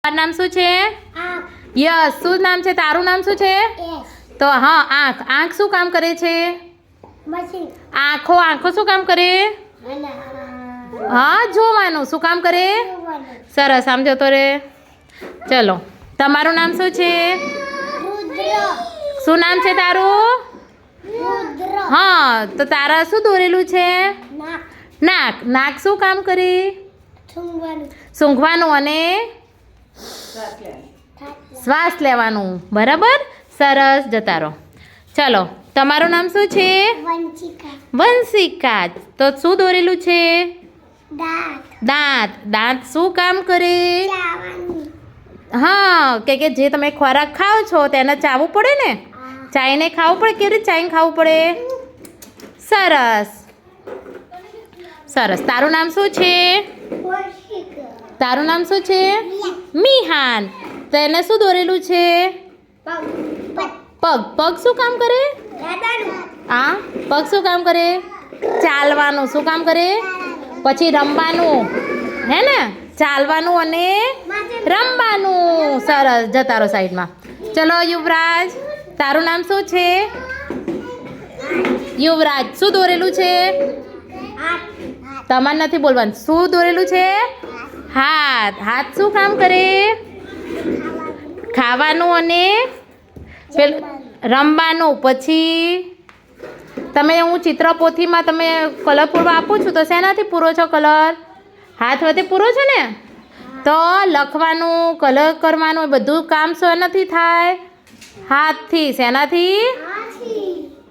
તારું નામ શું છે? યસ. શું નામ છે તારું? નામ શું છે? તો હા, આંખ. આંખ શું કામ કરે છે? આંખો શું કામ કરે? હા, જોવાનું. શું કામ કરે? સરસ. આમ જતો રે. ચલો, તમારું નામ શું છે? શું નામ છે તારું? હા, તો તારા શું દોરેલું છે? નાક. નાક શું કામ કરે? સૂંઘવાનું અને શ્વાસ લેવાનું. બરાબર. સરસ. જતા રહો. ચલો, તમારું નામ શું છે? વંશિકા. તો શું દોરેલું છે? દાંત. દાંત શું કામ કરે? હા, કે જે તમે ખોરાક ખાઓ છો તેને ચાવવું પડે ને? ચાઈને ખાવું પડે. કેવી રીતે ચાઈને ખાવું પડે? સરસ. સરસ. તારું નામ શું છે? તારું નામ શું છે? મિહાન. તો એને શું દોરેલું છે? પગ. પગ શું કામ કરે? હા, પગ શું કામ કરે? ચાલવાનું. શું કામ કરે? પછી રમવાનું. હે ને? ચાલવાનું અને રમવાનું. સરસ. જતા રહો સાઈડમાં. ચલો યુવરાજ, તારું નામ શું છે? યુવરાજ. શું દોરેલું છે? તમારે નથી બોલવાનું. શું દોરેલું છે? હાથ. હાથ શું કામ કરે? ખાવાનું અને પેલું રમવાનું. પછી તમે, હું ચિત્રપોથીમાં તમે કલર પૂરવા આપું છું તો શેનાથી પૂરો છો કલર? હાથ વડે પૂરો છો ને? તો લખવાનું, કલર કરવાનું, બધું કામ શેનાથી થાય? હાથથી. શેનાથી?